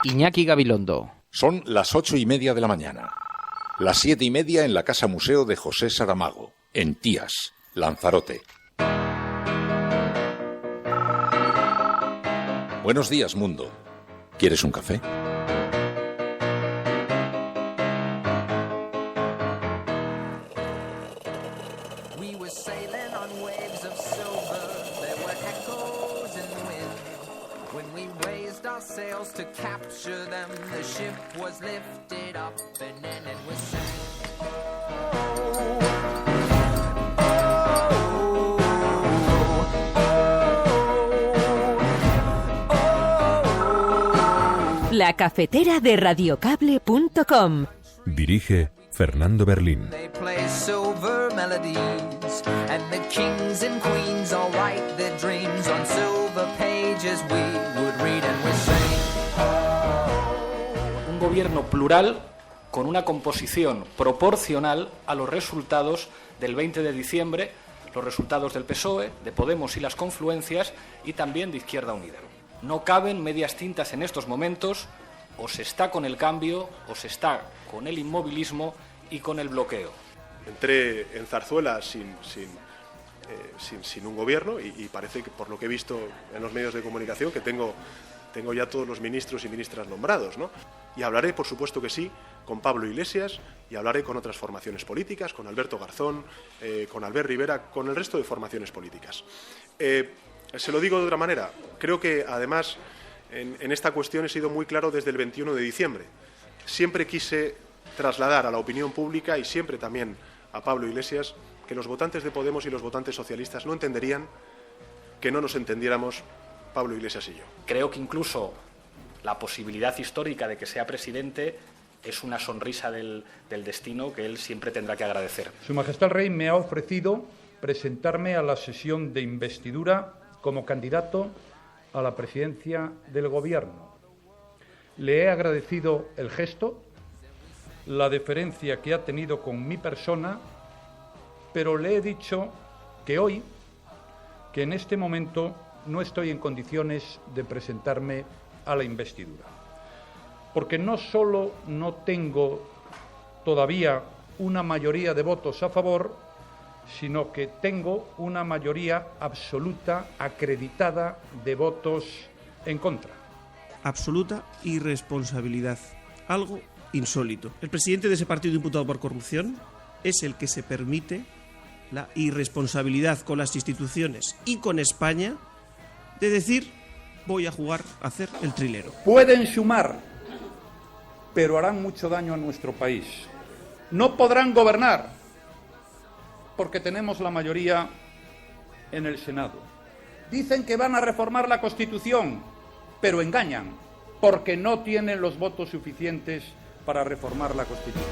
Iñaki Gabilondo. Son las 8:30 de la mañana. Las 7:30 en la Casa Museo de José Saramago, en Tías, Lanzarote. Buenos días, mundo. ¿Quieres un café? To capture them, the ship was lifted up and then it was sank. La cafetera de radiocable.com. Dirige Fernando Berlín. They play silver melodies and the kings and queens all write their dreams on silver pages we would read and we sing. Un gobierno plural con una composición proporcional a los resultados del 20 de diciembre, los resultados del PSOE, de Podemos y las confluencias, y también de Izquierda Unida. No caben medias tintas en estos momentos, o se está con el cambio, o se está con el inmovilismo y con el bloqueo. Entré en Zarzuela sin un gobierno y parece que, por lo que he visto en los medios de comunicación, que tengo ya todos los ministros y ministras nombrados, ¿no? Y hablaré, por supuesto que sí, con Pablo Iglesias y hablaré con otras formaciones políticas, con Alberto Garzón, con Albert Rivera, con el resto de formaciones políticas. Se lo digo de otra manera. Creo que, además, en esta cuestión he sido muy claro desde el 21 de diciembre. Siempre quise trasladar a la opinión pública y siempre también a Pablo Iglesias que los votantes de Podemos y los votantes socialistas no entenderían que no nos entendiéramos Pablo Iglesias y yo. Creo que incluso la posibilidad histórica de que sea presidente es una sonrisa del destino que él siempre tendrá que agradecer. Su Majestad el Rey me ha ofrecido presentarme a la sesión de investidura como candidato a la presidencia del Gobierno. Le he agradecido el gesto, la deferencia que ha tenido con mi persona, pero le he dicho que hoy, que en este momento no estoy en condiciones de presentarme a la investidura, porque no solo no tengo todavía una mayoría de votos a favor, sino que tengo una mayoría absoluta, acreditada, de votos en contra. Absoluta irresponsabilidad, algo insólito. El presidente de ese partido imputado por corrupción es el que se permite la irresponsabilidad con las instituciones y con España de decir: voy a jugar a hacer el trilero. Pueden sumar, pero harán mucho daño a nuestro país. No podrán gobernar, porque tenemos la mayoría en el Senado. Dicen que van a reformar la Constitución, pero engañan, porque no tienen los votos suficientes para reformar la Constitución.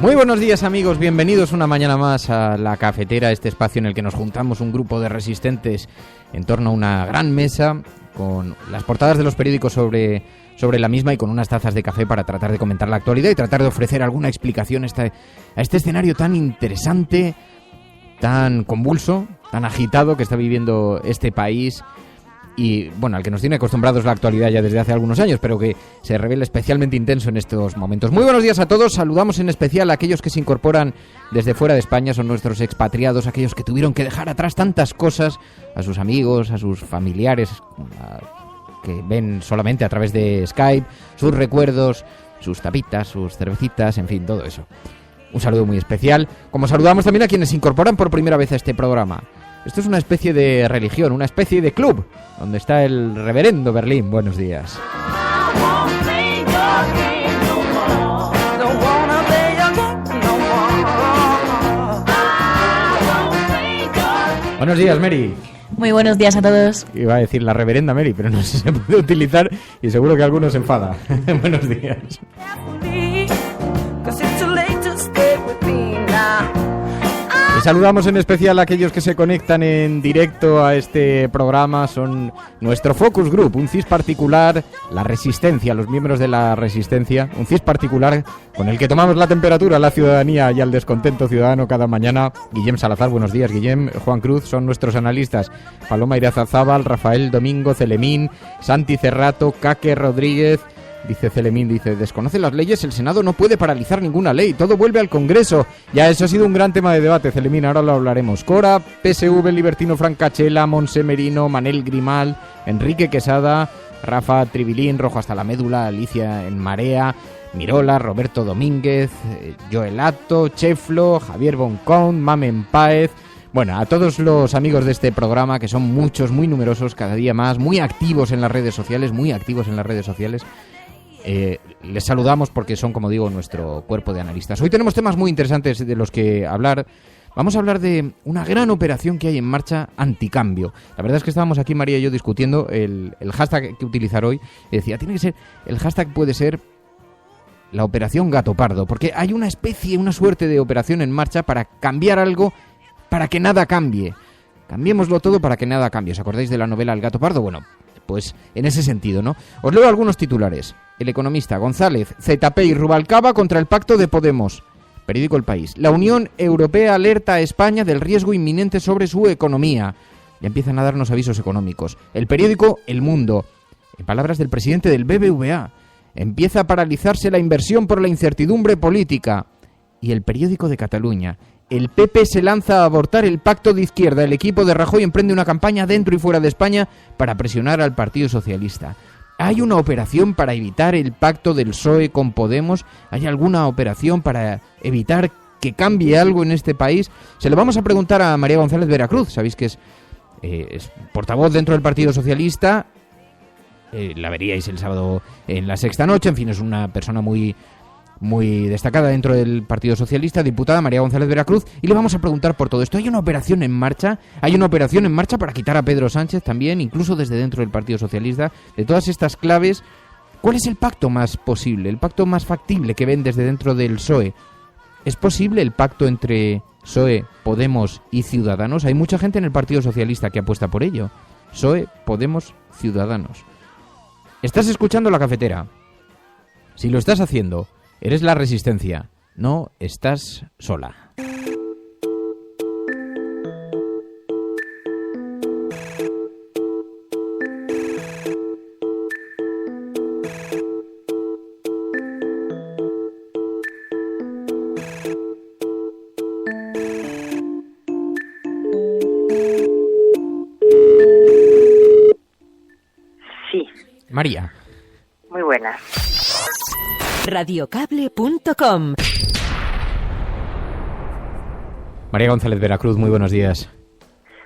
Muy buenos días, amigos, bienvenidos una mañana más a La Cafetera, este espacio en el que nos juntamos un grupo de resistentes en torno a una gran mesa con las portadas de los periódicos sobre la misma y con unas tazas de café para tratar de comentar la actualidad y tratar de ofrecer alguna explicación a este escenario tan interesante, tan convulso, tan agitado que está viviendo este país y, bueno, al que nos tiene acostumbrados la actualidad ya desde hace algunos años, pero que se revela especialmente intenso en estos momentos. Muy buenos días a todos, saludamos en especial a aquellos que se incorporan desde fuera de España, son nuestros expatriados, aquellos que tuvieron que dejar atrás tantas cosas, a sus amigos, a sus familiares, que ven solamente a través de Skype, sus recuerdos, sus tapitas, sus cervecitas, en fin, todo eso. Un saludo muy especial, como saludamos también a quienes se incorporan por primera vez a este programa. Esto es una especie de religión, una especie de club, donde está el reverendo Berlín. Buenos días. Buenos días, Mary. Muy buenos días a todos. Iba a decir la reverenda Mary, pero no sé si se puede utilizar y seguro que alguno se enfada. Buenos días. Y saludamos en especial a aquellos que se conectan en directo a este programa. Son nuestro Focus Group, un CIS particular, la Resistencia, los miembros de la Resistencia, un CIS particular con el que tomamos la temperatura a la ciudadanía y al descontento ciudadano cada mañana. Guillem Salazar, buenos días, Guillem. Juan Cruz son nuestros analistas. Paloma Irazazábal, Rafael Domingo, Celemín, Santi Cerrato, Caque Rodríguez. Dice Celemín, desconoce las leyes, el Senado no puede paralizar ninguna ley, todo vuelve al Congreso. Ya eso ha sido un gran tema de debate, Celemín, ahora lo hablaremos. Cora, PSV, Libertino Francachela, Monse Merino, Manel Grimal, Enrique Quesada, Rafa Tribilín, Rojo hasta la médula, Alicia en Marea, Mirola, Roberto Domínguez, Joel Atto, Cheflo, Javier Boncón, Mamen Páez. Bueno, a todos los amigos de este programa, que son muchos, muy numerosos, cada día más, muy activos en las redes sociales, les saludamos porque son, como digo, nuestro cuerpo de analistas. Hoy tenemos temas muy interesantes de los que hablar. Vamos a hablar de una gran operación que hay en marcha anticambio. La verdad es que estábamos aquí, María y yo, discutiendo el hashtag que utilizar hoy. Y decía, tiene que ser, el hashtag puede ser la operación Gato Pardo, porque hay una suerte de operación en marcha para cambiar algo, para que nada cambie. Cambiémoslo todo para que nada cambie. ¿Os acordáis de la novela El Gato Pardo? Bueno, pues en ese sentido, ¿no? Os leo algunos titulares. El Economista, González, ZP y Rubalcaba contra el pacto de Podemos. Periódico El País. La Unión Europea alerta a España del riesgo inminente sobre su economía. Ya empiezan a darnos avisos económicos. El periódico El Mundo. En palabras del presidente del BBVA. Empieza a paralizarse la inversión por la incertidumbre política. Y el periódico de Cataluña. El PP se lanza a abortar el pacto de izquierda. El equipo de Rajoy emprende una campaña dentro y fuera de España para presionar al Partido Socialista. ¿Hay una operación para evitar el pacto del PSOE con Podemos? ¿Hay alguna operación para evitar que cambie algo en este país? Se lo vamos a preguntar a María González Veracruz. Sabéis que es portavoz dentro del Partido Socialista. La veríais el sábado en La Sexta Noche. En fin, es una persona muy destacada dentro del Partido Socialista, diputada María González Veracruz, y le vamos a preguntar por todo esto. ¿Hay una operación en marcha? ¿Hay una operación en marcha para quitar a Pedro Sánchez también, incluso desde dentro del Partido Socialista? De todas estas claves, ¿cuál es el pacto más posible, el pacto más factible que ven desde dentro del PSOE? ¿Es posible el pacto entre PSOE, Podemos y Ciudadanos? Hay mucha gente en el Partido Socialista que apuesta por ello. PSOE, Podemos, Ciudadanos. ¿Estás escuchando La Cafetera? Si lo estás haciendo, eres la Resistencia, no estás sola. Sí. María. Muy buenas. Radiocable.com. María González Veracruz, muy buenos días.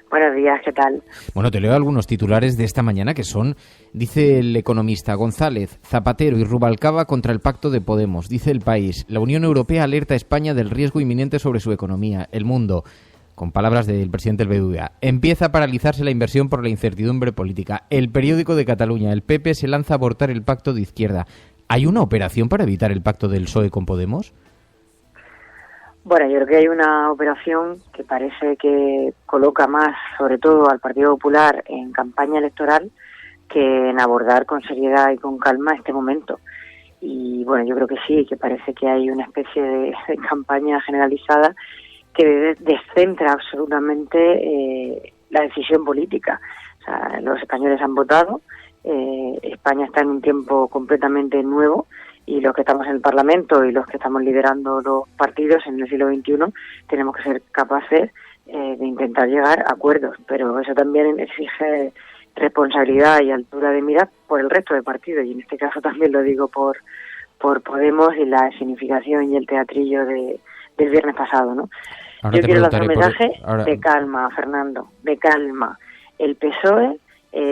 Buenos días, ¿qué tal? Bueno, te leo algunos titulares de esta mañana que son, dice el Economista, González, Zapatero y Rubalcaba contra el pacto de Podemos. Dice El País, la Unión Europea alerta a España del riesgo inminente sobre su economía. El Mundo, con palabras del presidente del BBVA, empieza a paralizarse la inversión por la incertidumbre política. El Periódico de Cataluña, el PP se lanza a abortar el pacto de izquierda. ¿Hay una operación para evitar el pacto del PSOE con Podemos? Bueno, yo creo que hay una operación que parece que coloca más, sobre todo al Partido Popular, en campaña electoral que en abordar con seriedad y con calma este momento. Y bueno, yo creo que sí, que parece que hay una especie de campaña generalizada que descentra absolutamente la decisión política. O sea, los españoles han votado. España está en un tiempo completamente nuevo y los que estamos en el Parlamento y los que estamos liderando los partidos en el siglo XXI tenemos que ser capaces de intentar llegar a acuerdos, pero eso también exige responsabilidad y altura de miras por el resto de partidos, y en este caso también lo digo por Podemos y la escenificación y el teatrillo del viernes pasado, ¿no? Yo quiero lanzar un mensaje de calma, Fernando, de calma. El PSOE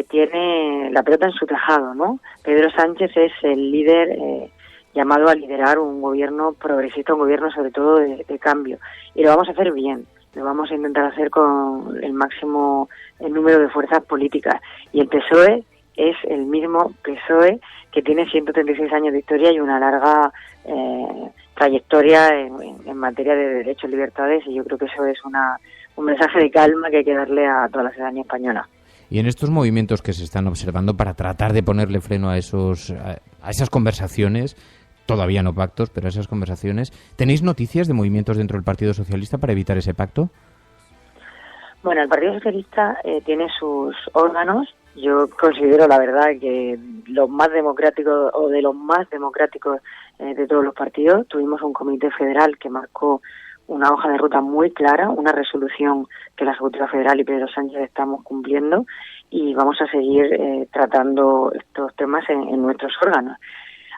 tiene la pelota en su tejado, ¿no? Pedro Sánchez es el líder llamado a liderar un gobierno progresista, un gobierno sobre todo de cambio. Y lo vamos a hacer bien. lo vamos a intentar hacer con el máximo número de fuerzas políticas. Y el PSOE es el mismo PSOE que tiene 136 años de historia y una larga trayectoria en materia de derechos y libertades, y yo creo que eso es un mensaje de calma que hay que darle a toda la ciudadanía española. Y en estos movimientos que se están observando para tratar de ponerle freno a esas conversaciones, todavía no pactos, pero esas conversaciones, ¿tenéis noticias de movimientos dentro del Partido Socialista para evitar ese pacto? Bueno, el Partido Socialista tiene sus órganos. Yo considero, la verdad, que los más democráticos o de los más democráticos de todos los partidos. Tuvimos un comité federal que marcó una hoja de ruta muy clara, una resolución que la Ejecutiva Federal y Pedro Sánchez estamos cumpliendo, y vamos a seguir tratando estos temas en nuestros órganos.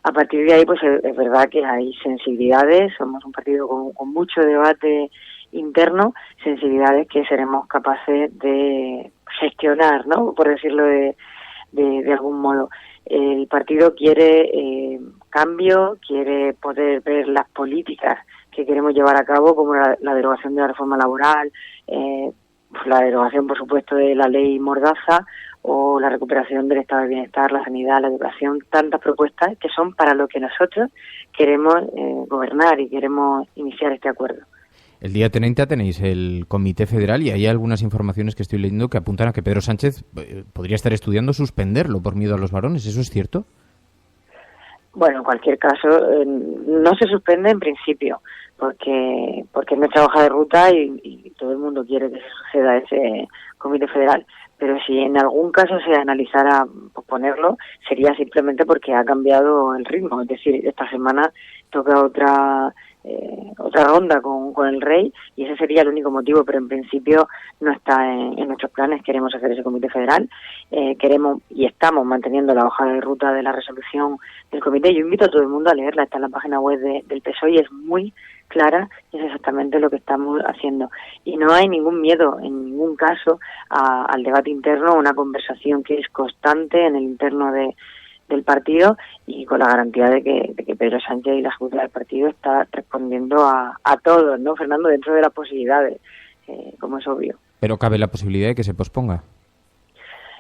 A partir de ahí, pues es verdad que hay sensibilidades, somos un partido con mucho debate interno, sensibilidades que seremos capaces de gestionar, ¿no?, por decirlo de algún modo. El partido quiere cambio, quiere poder ver las políticas que queremos llevar a cabo, como la derogación de la reforma laboral, la derogación, por supuesto, de la ley Mordaza, o la recuperación del estado de bienestar, la sanidad, la educación, tantas propuestas que son para lo que nosotros queremos gobernar y queremos iniciar este acuerdo. El día 30 tenéis el Comité Federal y hay algunas informaciones que estoy leyendo que apuntan a que Pedro Sánchez podría estar estudiando suspenderlo por miedo a los varones. ¿Eso es cierto? Bueno, en cualquier caso, no se suspende en principio, porque es nuestra hoja de ruta y todo el mundo quiere que se suceda ese Comité Federal. Pero si en algún caso se analizara posponerlo, sería simplemente porque ha cambiado el ritmo. Es decir, esta semana toca otra ronda con el rey, y ese sería el único motivo, pero en principio no está en nuestros planes. Queremos hacer ese comité federal, queremos y estamos manteniendo la hoja de ruta de la resolución del comité. Yo invito a todo el mundo a leerla, está en la página web del PSOE y es muy clara, y es exactamente lo que estamos haciendo. Y no hay ningún miedo en ningún caso al debate interno, una conversación que es constante en el interno del partido, y con la garantía de que Pedro Sánchez y la Ejecutiva del partido está respondiendo a todos, ¿no, Fernando?, dentro de las posibilidades, como es obvio. ¿Pero cabe la posibilidad de que se posponga?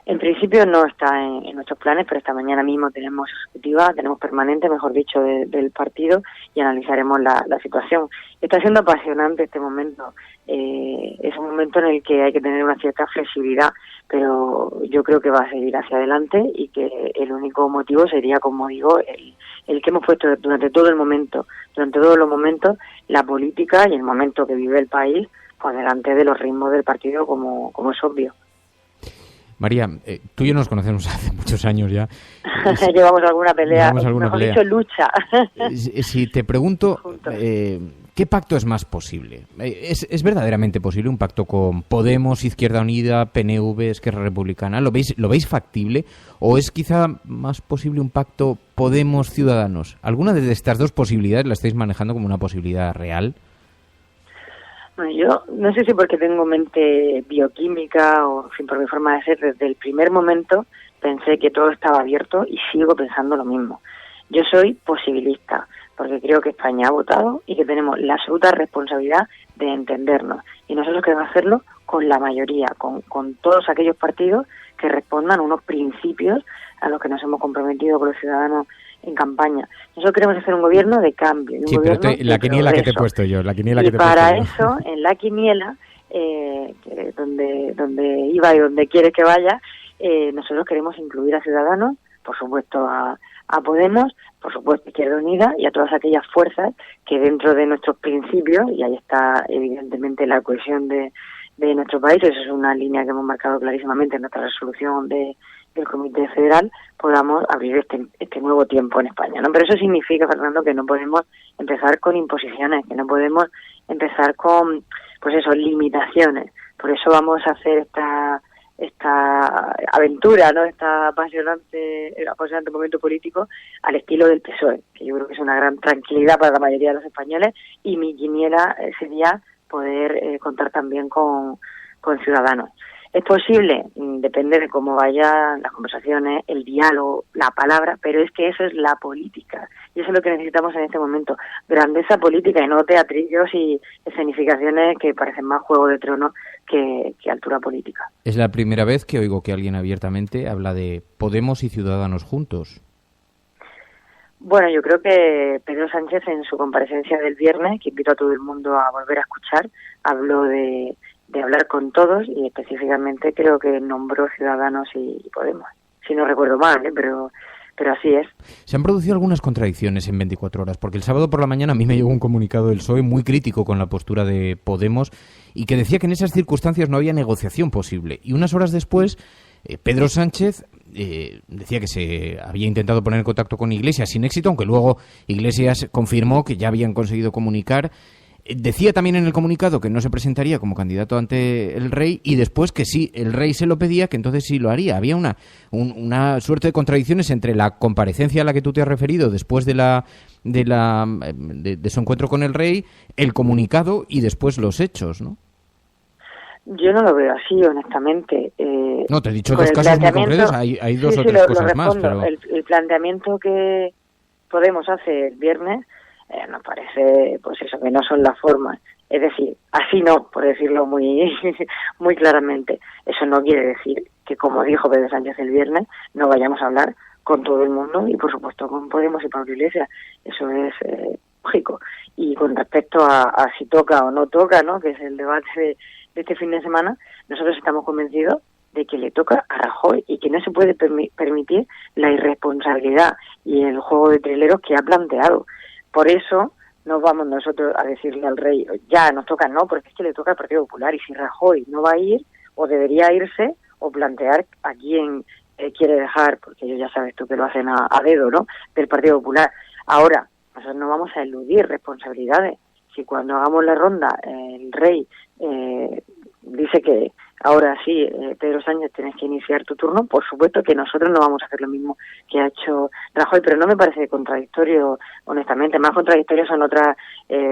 En principio no está en nuestros planes, pero esta mañana mismo tenemos ejecutiva, tenemos permanente, mejor dicho, del partido, y analizaremos la situación. Está siendo apasionante este momento. Es un momento en el que hay que tener una cierta flexibilidad, pero yo creo que va a seguir hacia adelante, y que el único motivo sería, como digo, el que hemos puesto durante todos los momentos, la política y el momento que vive el país por delante de los ritmos del partido, como es obvio. María, tú y yo nos conocemos hace muchos años ya. Llevamos alguna pelea, dicho, lucha. Si te pregunto, ¿qué pacto es más posible? ¿Es verdaderamente posible un pacto con Podemos, Izquierda Unida, PNV, Esquerra Republicana? ¿Lo veis factible? ¿O es quizá más posible un pacto Podemos-Ciudadanos? ¿Alguna de estas dos posibilidades la estáis manejando como una posibilidad real? Bueno, yo no sé si porque tengo mente bioquímica o por mi forma de ser, desde el primer momento pensé que todo estaba abierto y sigo pensando lo mismo. Yo soy posibilista porque creo que España ha votado y que tenemos la absoluta responsabilidad de entendernos. Y nosotros queremos hacerlo con la mayoría, con todos aquellos partidos que respondan a unos principios a los que nos hemos comprometido con los ciudadanos en campaña. Nosotros queremos hacer un gobierno de cambio. Sí, pero la quiniela que te he puesto yo. Y para eso, en la quiniela, donde iba y donde quieres que vaya, nosotros queremos incluir a Ciudadanos, por supuesto a Podemos, por supuesto a Izquierda Unida y a todas aquellas fuerzas que dentro de nuestros principios, y ahí está evidentemente la cohesión de nuestro país, eso es una línea que hemos marcado clarísimamente en nuestra resolución del Comité Federal, podamos abrir este nuevo tiempo en España, ¿no? Pero eso significa, Fernando, que no podemos empezar con imposiciones, que no podemos empezar con, pues eso, limitaciones. Por eso vamos a hacer esta aventura, ¿no? Apasionante momento político al estilo del PSOE, que yo creo que es una gran tranquilidad para la mayoría de los españoles, y mi quiniela sería poder contar también con Ciudadanos. ¿Es posible? Depende de cómo vayan las conversaciones, el diálogo, la palabra, pero es que eso es la política. Y eso es lo que necesitamos en este momento. Grandeza política y no teatrillos y escenificaciones que parecen más Juego de Tronos que altura política. Es la primera vez que oigo que alguien abiertamente habla de Podemos y Ciudadanos juntos. Bueno, yo creo que Pedro Sánchez en su comparecencia del viernes, que invito a todo el mundo a volver a escuchar, habló de hablar con todos y específicamente creo que nombró Ciudadanos y Podemos. Si no recuerdo mal, pero así es. Se han producido algunas contradicciones en 24 horas, porque el sábado por la mañana a mí me llegó un comunicado del PSOE muy crítico con la postura de Podemos y que decía que en esas circunstancias no había negociación posible. Y unas horas después, Pedro Sánchez decía que se había intentado poner en contacto con Iglesias sin éxito, aunque luego Iglesias confirmó que ya habían conseguido comunicar. Decía también en el comunicado que no se presentaría como candidato ante el rey y después que sí, el rey se lo pedía, que entonces sí lo haría. Había una suerte de contradicciones entre la comparecencia a la que tú te has referido después de su encuentro con el rey, el comunicado y después los hechos, ¿no? Yo no lo veo así, honestamente. No, te he dicho dos casos muy concretos, hay dos o tres cosas más. Pero el planteamiento que Podemos hace el viernes nos parece, pues eso, que no son las formas. Es decir, así no, por decirlo muy muy claramente. Eso no quiere decir que, como dijo Pedro Sánchez el viernes, no vayamos a hablar con todo el mundo y, por supuesto, con Podemos y Pablo Iglesias. Eso es lógico. Y con respecto a si toca o no toca, ¿no?, que es el debate de este fin de semana, nosotros estamos convencidos de que le toca a Rajoy y que no se puede permitir la irresponsabilidad y el juego de trileros que ha planteado. Por eso no vamos nosotros a decirle al rey, ya nos toca, no, porque es que le toca al Partido Popular, y si Rajoy no va a ir, o debería irse, o plantear a quién quiere dejar, porque ellos ya sabes tú que lo hacen a dedo, ¿no?, del Partido Popular. Ahora, nosotros no vamos a eludir responsabilidades. Si cuando hagamos la ronda el rey dice que ahora sí, Pedro Sánchez, tienes que iniciar tu turno, por supuesto que nosotros no vamos a hacer lo mismo que ha hecho Rajoy, pero no me parece contradictorio, honestamente. Más contradictorias son otras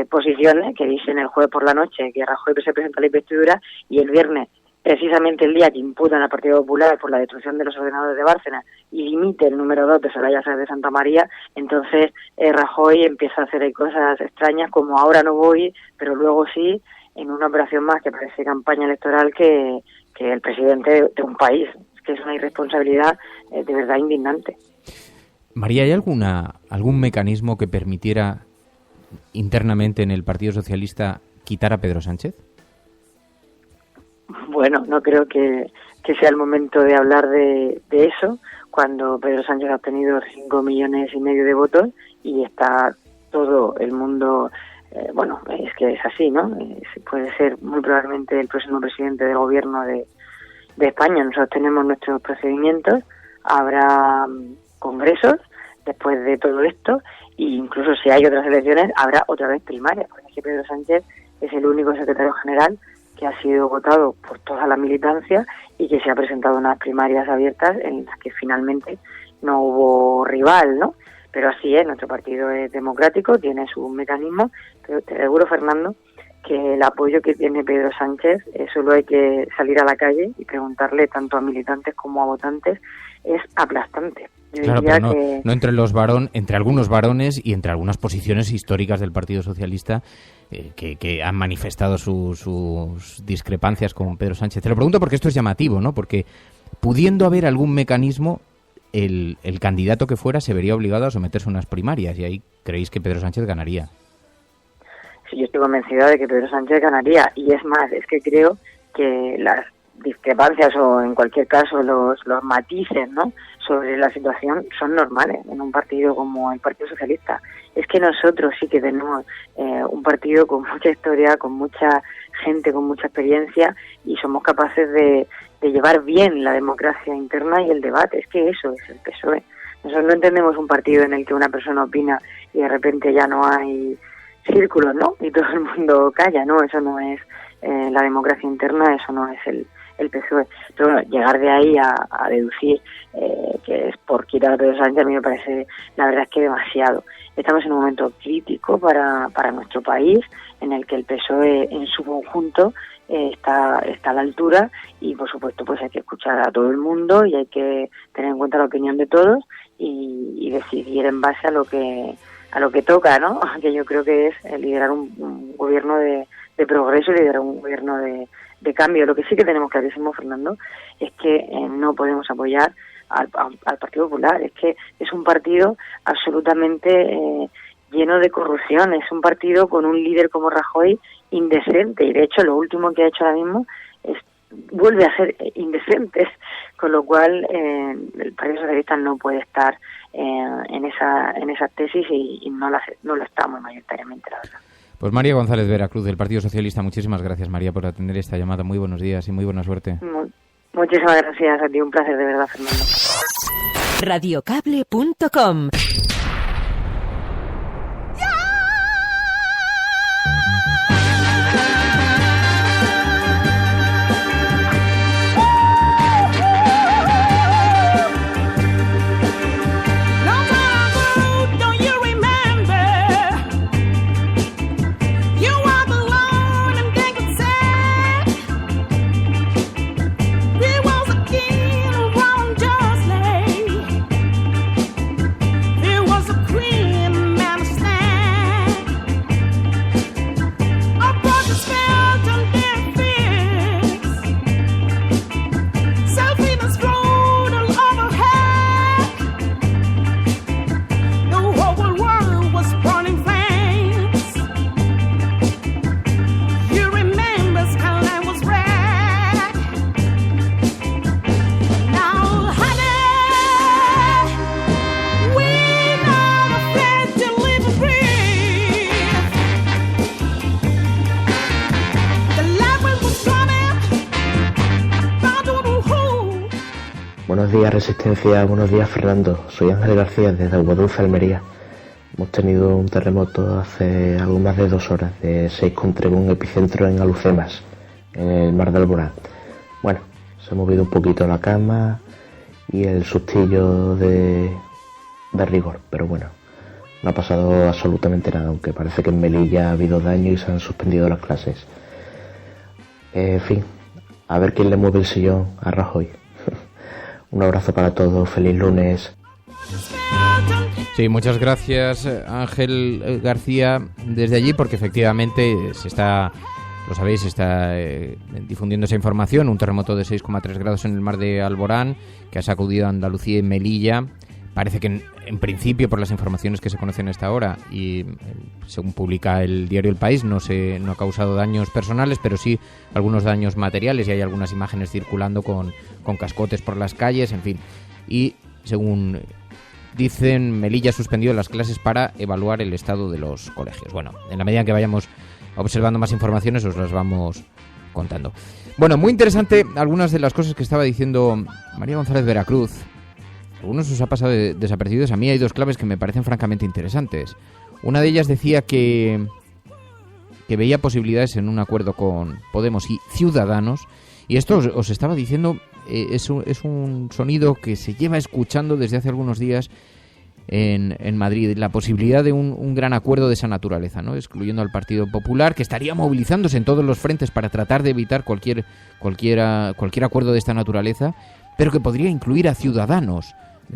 posiciones que dicen el jueves por la noche que Rajoy se presenta a la investidura y el viernes, precisamente el día que imputan al Partido Popular por la destrucción de los ordenadores de Bárcenas y limite el número 2 de Soraya Sáenz de Santa María, entonces Rajoy empieza a hacer cosas extrañas como ahora no voy, pero luego sí, en una operación más que parece campaña electoral que el presidente de un país. Es que es una irresponsabilidad de verdad indignante. María, ¿hay algún mecanismo que permitiera internamente en el Partido Socialista quitar a Pedro Sánchez? Bueno, no creo que sea el momento de hablar de eso, cuando Pedro Sánchez ha obtenido 5,5 millones de votos y está todo el mundo... bueno, es que es así, ¿no? Puede ser muy probablemente el próximo presidente del gobierno de España. Nosotros tenemos nuestros procedimientos, habrá congresos después de todo esto e incluso si hay otras elecciones habrá otra vez primarias, porque es que Pedro Sánchez es el único secretario general que ha sido votado por toda la militancia y que se ha presentado unas primarias abiertas en las que finalmente no hubo rival, ¿no? Pero así es, nuestro partido es democrático, tiene sus mecanismos, pero te aseguro, Fernando, que el apoyo que tiene Pedro Sánchez, solo hay que salir a la calle y preguntarle tanto a militantes como a votantes, es aplastante. Yo claro, diría pero que... no entre algunos varones y entre algunas posiciones históricas del Partido Socialista que han manifestado sus discrepancias con Pedro Sánchez. Te lo pregunto porque esto es llamativo, ¿no? Porque pudiendo haber algún mecanismo, el candidato que fuera se vería obligado a someterse a unas primarias y ahí creéis que Pedro Sánchez ganaría. Sí, yo estoy convencida de que Pedro Sánchez ganaría y es más, es que creo que las discrepancias o en cualquier caso los matices, ¿no?, sobre la situación son normales en un partido como el Partido Socialista. Es que nosotros sí que tenemos un partido con mucha historia, con mucha gente, con mucha experiencia y somos capaces de llevar bien la democracia interna y el debate. Es que eso es el PSOE. Nosotros no entendemos un partido en el que una persona opina y de repente ya no hay círculos, ¿no?, y todo el mundo calla, ¿no? Eso no es la democracia interna, eso no es el el PSOE. Pero bueno, llegar de ahí a deducir que es por quitar a Pedro Sánchez, a mí me parece, la verdad es que demasiado. Estamos en un momento crítico para nuestro país, en el que el PSOE en su conjunto está a la altura, y por supuesto pues hay que escuchar a todo el mundo y hay que tener en cuenta la opinión de todos y decidir en base a lo que toca, ¿no? Que yo creo que es liderar un gobierno de progreso y liderar un gobierno de cambio. Lo que sí que tenemos clarísimo, Fernando, es que no podemos apoyar al Partido Popular. Es que es un partido absolutamente lleno de corrupción, es un partido con un líder como Rajoy indecente, y de hecho lo último que ha hecho ahora mismo vuelve a ser indecente, con lo cual el Partido Socialista no puede estar en esas tesis y no lo estamos mayoritariamente, la verdad. Pues María González Veracruz, del Partido Socialista, muchísimas gracias, María, por atender esta llamada. Muy buenos días y muy buena suerte. Muchísimas gracias a ti, un placer de verdad, Fernando. Radiocable.com. Buenos días, Resistencia. Buenos días, Fernando. Soy Ángel García, desde Aguadulce, Almería. Hemos tenido un terremoto hace algo más de 2 horas, de 6,3, un epicentro en Alucemas, en el mar de Alborán. Bueno, se ha movido un poquito la cama y el sustillo de rigor, pero bueno, no ha pasado absolutamente nada, aunque parece que en Melilla ha habido daño y se han suspendido las clases. En fin, a ver quién le mueve el sillón a Rajoy. Un abrazo para todos, feliz lunes. Sí, muchas gracias, Ángel García, desde allí, porque efectivamente se está difundiendo esa información, un terremoto de 6,3 grados en el mar de Alborán, que ha sacudido a Andalucía y Melilla. Parece que en principio, por las informaciones que se conocen a esta hora, y según publica el diario El País, no ha causado daños personales, pero sí algunos daños materiales, y hay algunas imágenes circulando con cascotes por las calles, en fin. Y según dicen, Melilla ha suspendido las clases para evaluar el estado de los colegios. Bueno, en la medida en que vayamos observando más informaciones, os las vamos contando. Bueno, muy interesante algunas de las cosas que estaba diciendo María González Veracruz. Algunos os ha pasado desapercibidos. A mí hay 2 claves que me parecen francamente interesantes. Una de ellas decía que veía posibilidades en un acuerdo con Podemos y Ciudadanos. Y esto os estaba diciendo, es un sonido que se lleva escuchando desde hace algunos días en Madrid. La posibilidad de un gran acuerdo de esa naturaleza, ¿no? Excluyendo al Partido Popular, que estaría movilizándose en todos los frentes para tratar de evitar cualquier acuerdo de esta naturaleza, pero que podría incluir a Ciudadanos,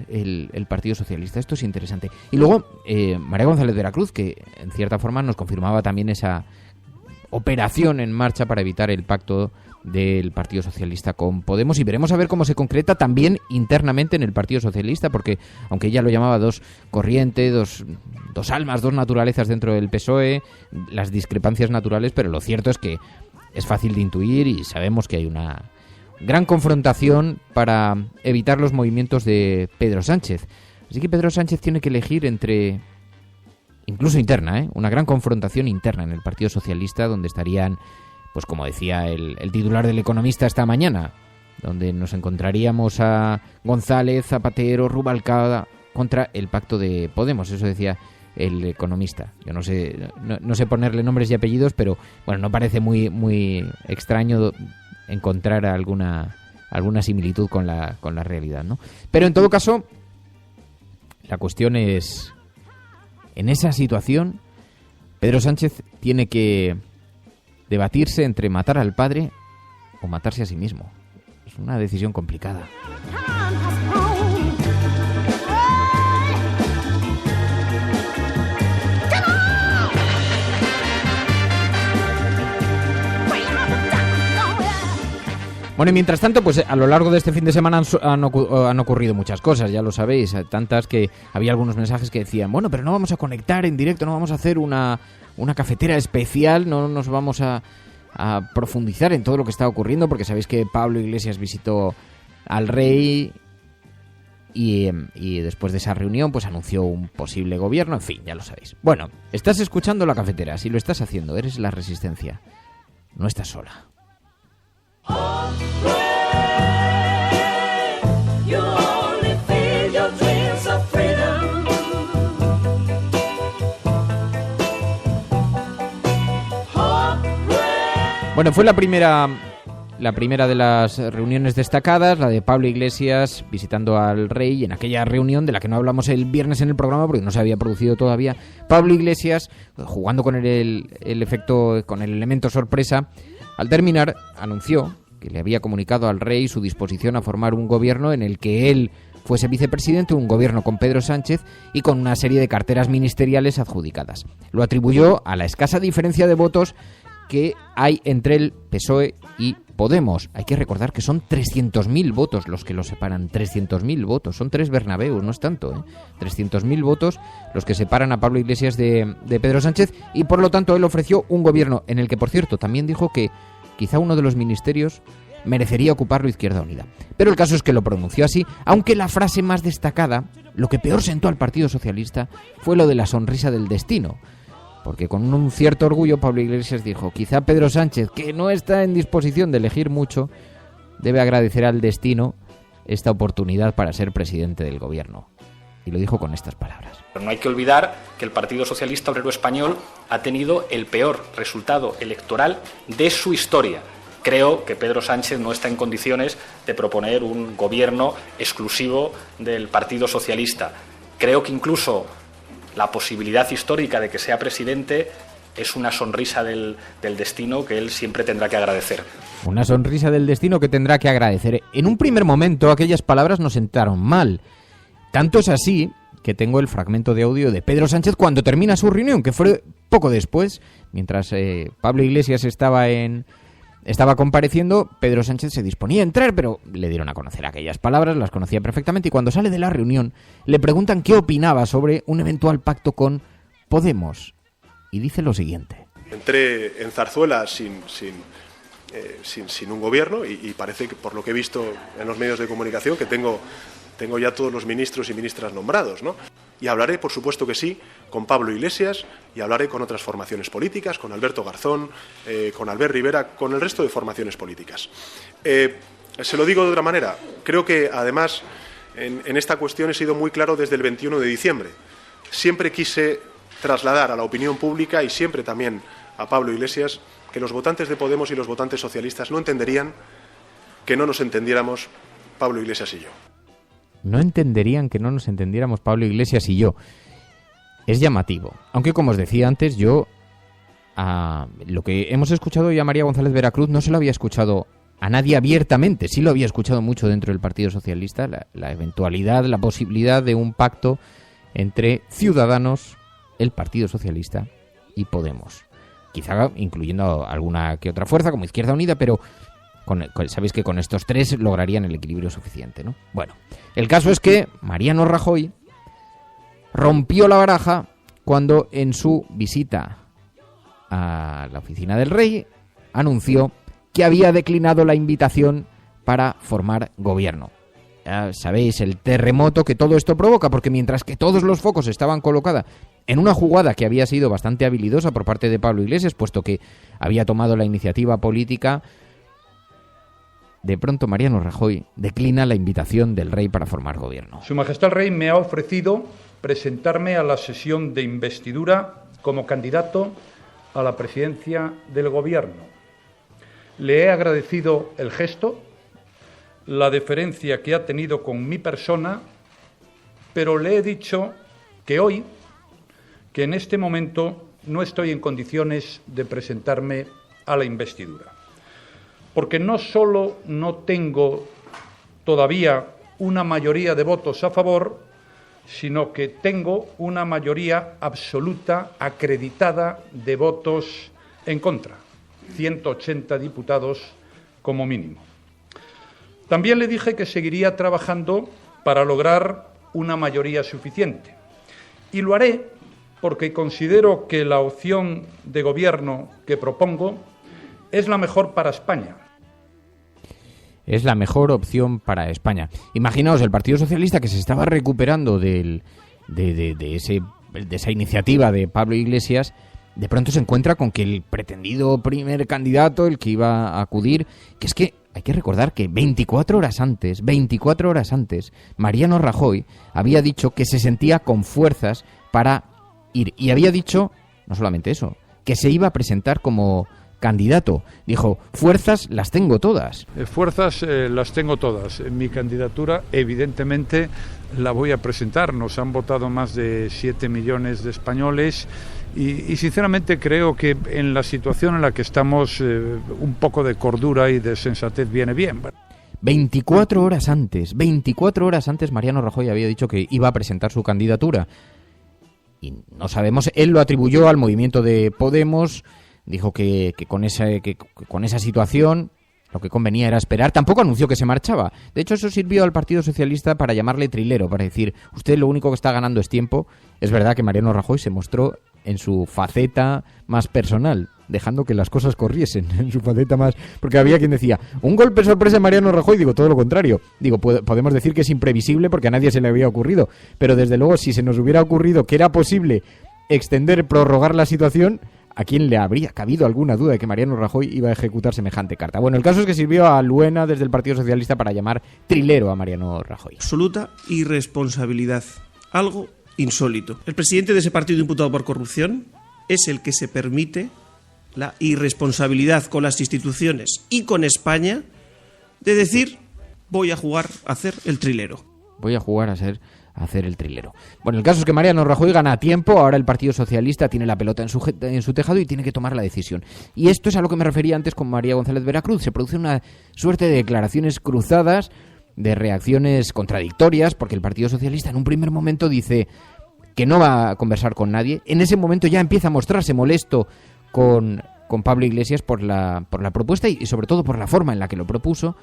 el Partido Socialista. Esto es interesante. Y luego, María González Veracruz, que en cierta forma nos confirmaba también esa operación en marcha para evitar el pacto del Partido Socialista con Podemos, y veremos a ver cómo se concreta también internamente en el Partido Socialista, porque aunque ella lo llamaba 2 corrientes, dos almas, 2 naturalezas dentro del PSOE, las discrepancias naturales, pero lo cierto es que es fácil de intuir y sabemos que hay una gran confrontación para evitar los movimientos de Pedro Sánchez. Así que Pedro Sánchez tiene que elegir entre, incluso interna, una gran confrontación interna en el Partido Socialista, donde estarían, pues como decía el titular del Economista esta mañana, donde nos encontraríamos a González, Zapatero, Rubalcaba contra el pacto de Podemos. Eso decía el Economista. Yo no sé ponerle nombres y apellidos, pero bueno, no parece muy extraño encontrar alguna similitud con la realidad, ¿no? Pero en todo caso, la cuestión es, en esa situación, Pedro Sánchez tiene que debatirse entre matar al padre o matarse a sí mismo. Es una decisión complicada. Bueno, y mientras tanto, pues a lo largo de este fin de semana han ocurrido muchas cosas, ya lo sabéis, tantas que había algunos mensajes que decían, bueno, pero no vamos a conectar en directo, no vamos a hacer una cafetera especial, no nos vamos a profundizar en todo lo que está ocurriendo, porque sabéis que Pablo Iglesias visitó al rey y después de esa reunión pues anunció un posible gobierno, en fin, ya lo sabéis. Bueno, estás escuchando La Cafetera, si lo estás haciendo, eres la Resistencia, no estás sola. Bueno, fue la primera de las reuniones destacadas, la de Pablo Iglesias visitando al rey, y en aquella reunión de la que no hablamos el viernes en el programa porque no se había producido todavía, Pablo Iglesias, jugando con el efecto, con el elemento sorpresa, al terminar anunció que le había comunicado al rey su disposición a formar un gobierno en el que él fuese vicepresidente, un gobierno con Pedro Sánchez y con una serie de carteras ministeriales adjudicadas. Lo atribuyó a la escasa diferencia de votos que hay entre el PSOE y Podemos. Hay que recordar que son 300.000 votos los que los separan, 300.000 votos, son 3 Bernabéus, no es tanto, ¿eh? 300.000 votos los que separan a Pablo Iglesias de Pedro Sánchez, y por lo tanto él ofreció un gobierno en el que, por cierto, también dijo que quizá uno de los ministerios merecería ocuparlo Izquierda Unida. Pero el caso es que lo pronunció así, aunque la frase más destacada, lo que peor sentó al Partido Socialista, fue lo de la sonrisa del destino. Porque con un cierto orgullo Pablo Iglesias dijo, quizá Pedro Sánchez, que no está en disposición de elegir mucho, debe agradecer al destino esta oportunidad para ser presidente del gobierno. Y lo dijo con estas palabras. Pero no hay que olvidar que el Partido Socialista Obrero Español ha tenido el peor resultado electoral de su historia. Creo que Pedro Sánchez no está en condiciones de proponer un gobierno exclusivo del Partido Socialista. Creo que incluso la posibilidad histórica de que sea presidente es una sonrisa del destino que él siempre tendrá que agradecer. Una sonrisa del destino que tendrá que agradecer. En un primer momento aquellas palabras nos sentaron mal. Tanto es así que tengo el fragmento de audio de Pedro Sánchez cuando termina su reunión, que fue poco después, mientras Pablo Iglesias estaba compareciendo, Pedro Sánchez se disponía a entrar, pero le dieron a conocer aquellas palabras, las conocía perfectamente, y cuando sale de la reunión le preguntan qué opinaba sobre un eventual pacto con Podemos, y dice lo siguiente. Entré en Zarzuela sin un gobierno y parece que, por lo que he visto en los medios de comunicación, que tengo ya todos los ministros y ministras nombrados, ¿no? Y hablaré, por supuesto que sí, con Pablo Iglesias, y hablaré con otras formaciones políticas, con Alberto Garzón, con Albert Rivera, con el resto de formaciones políticas. Se lo digo de otra manera. Creo que, además, en esta cuestión he sido muy claro desde el 21 de diciembre. Siempre quise trasladar a la opinión pública, y siempre también a Pablo Iglesias, que los votantes de Podemos y los votantes socialistas no entenderían que no nos entendiéramos Pablo Iglesias y yo. No entenderían que no nos entendiéramos Pablo Iglesias y yo. Es llamativo. Aunque, como os decía antes, yo lo que hemos escuchado hoy a María González Veracruz no se lo había escuchado a nadie abiertamente. Sí lo había escuchado mucho dentro del Partido Socialista, la eventualidad, la posibilidad de un pacto entre Ciudadanos, el Partido Socialista y Podemos. Quizá incluyendo alguna que otra fuerza como Izquierda Unida, pero sabéis que con estos tres lograrían el equilibrio suficiente, ¿no? Bueno, el caso es que Mariano Rajoy rompió la baraja cuando en su visita a la oficina del rey anunció que había declinado la invitación para formar gobierno. Ya sabéis el terremoto que todo esto provoca, porque mientras que todos los focos estaban colocados en una jugada que había sido bastante habilidosa por parte de Pablo Iglesias, puesto que había tomado la iniciativa política, de pronto Mariano Rajoy declina la invitación del rey para formar gobierno. Su Majestad el Rey me ha ofrecido presentarme a la sesión de investidura como candidato a la presidencia del Gobierno. Le he agradecido el gesto, la deferencia que ha tenido con mi persona, pero le he dicho que hoy, que en este momento no estoy en condiciones de presentarme a la investidura, porque no solo no tengo todavía una mayoría de votos a favor, sino que tengo una mayoría absoluta acreditada de votos en contra, 180 diputados como mínimo. También le dije que seguiría trabajando para lograr una mayoría suficiente, y lo haré porque considero que la opción de gobierno que propongo es la mejor para España. Es la mejor opción para España. Imaginaos el Partido Socialista, que se estaba recuperando de esa iniciativa de Pablo Iglesias, de pronto se encuentra con que el pretendido primer candidato, el que iba a acudir, que es que hay que recordar que 24 horas antes, Mariano Rajoy había dicho que se sentía con fuerzas para ir. Y había dicho, no solamente eso, que se iba a presentar como candidato. Dijo, fuerzas las tengo todas. Fuerzas las tengo todas. Mi candidatura, evidentemente, la voy a presentar. Nos han votado más de 7 millones de españoles y sinceramente creo que en la situación en la que estamos, un poco de cordura y de sensatez viene bien. 24 horas antes Mariano Rajoy había dicho que iba a presentar su candidatura. Y no sabemos, él lo atribuyó al movimiento de Podemos. Dijo que con esa situación lo que convenía era esperar. Tampoco anunció que se marchaba. De hecho, eso sirvió al Partido Socialista para llamarle trilero, para decir, usted lo único que está ganando es tiempo. Es verdad que Mariano Rajoy se mostró en su faceta más personal, dejando que las cosas corriesen, en su faceta más... Porque había quien decía, un golpe sorpresa en Mariano Rajoy. Digo, todo lo contrario. Digo, podemos decir que es imprevisible porque a nadie se le había ocurrido. Pero desde luego, si se nos hubiera ocurrido que era posible prorrogar la situación, ¿a quién le habría cabido alguna duda de que Mariano Rajoy iba a ejecutar semejante carta? Bueno, el caso es que sirvió a Luena desde el Partido Socialista para llamar trilero a Mariano Rajoy. Absoluta irresponsabilidad. Algo insólito. El presidente de ese partido imputado por corrupción es el que se permite la irresponsabilidad con las instituciones y con España de decir, voy a jugar a hacer el trilero. Voy a jugar a hacer el trilero. Bueno, el caso es que Mariano Rajoy gana tiempo. Ahora el Partido Socialista tiene la pelota en su tejado y tiene que tomar la decisión. Y esto es a lo que me refería antes con María González Veracruz. Se produce una suerte de declaraciones cruzadas, de reacciones contradictorias, porque el Partido Socialista en un primer momento dice que no va a conversar con nadie. En ese momento ya empieza a mostrarse molesto con Pablo Iglesias por la propuesta y sobre todo por la forma en la que lo propuso,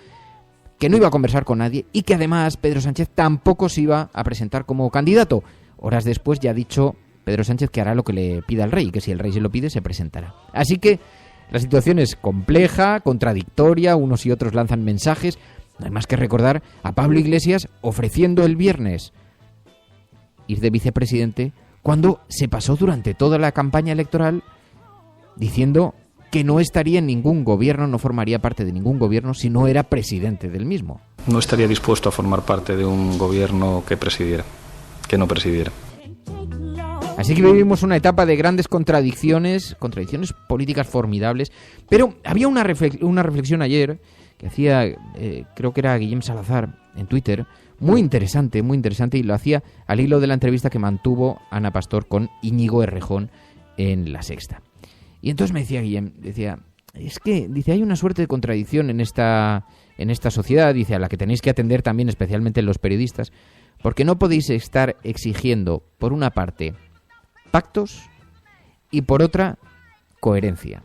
que no iba a conversar con nadie y que además Pedro Sánchez tampoco se iba a presentar como candidato. Horas después ya ha dicho Pedro Sánchez que hará lo que le pida el rey, que si el rey se lo pide se presentará. Así que la situación es compleja, contradictoria, unos y otros lanzan mensajes. No hay más que recordar a Pablo Iglesias ofreciendo el viernes ir de vicepresidente cuando se pasó durante toda la campaña electoral diciendo que no estaría en ningún gobierno, no formaría parte de ningún gobierno si no era presidente del mismo. No estaría dispuesto a formar parte de un gobierno que no presidiera. Así que vivimos una etapa de grandes contradicciones políticas formidables, pero había una reflexión ayer que hacía, creo que era Guillem Salazar en Twitter, muy interesante, y lo hacía al hilo de la entrevista que mantuvo Ana Pastor con Íñigo Errejón en La Sexta. Y entonces me decía Guillem, es que, hay una suerte de contradicción en esta sociedad, a la que tenéis que atender también especialmente los periodistas, porque no podéis estar exigiendo, por una parte, pactos y por otra, coherencia.